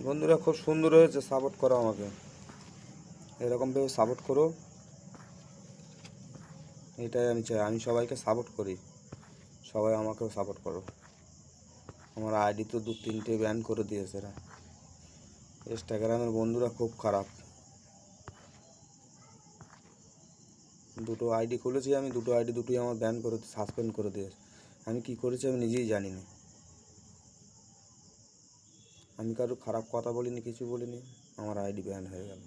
বন্ধুরা খুব সুন্দর হয়েছে, সাপোর্ট করো আমাকে, এরকমভাবে সাপোর্ট করো, এটাই আমি চাই। আমি সবাইকে সাপোর্ট করি, সবাই আমাকেও সাপোর্ট করো। আমার আইডি তো 2-3টে ব্যান করে দিয়েছে এরা। ইনস্টাগ্রামের বন্ধুরা খুব খারাপ। দুটো আইডি খুলেছি আমি, দুটো আইডি দুটোই আমার ব্যান করে সাসপেন্ড করে দিয়েছে। আমি কি করেছি আমি নিজেই জানি না। আমি কারো খারাপ কথা বলিনি, কিছু বলিনি, আমার আইডি ব্যান হয়ে গেল।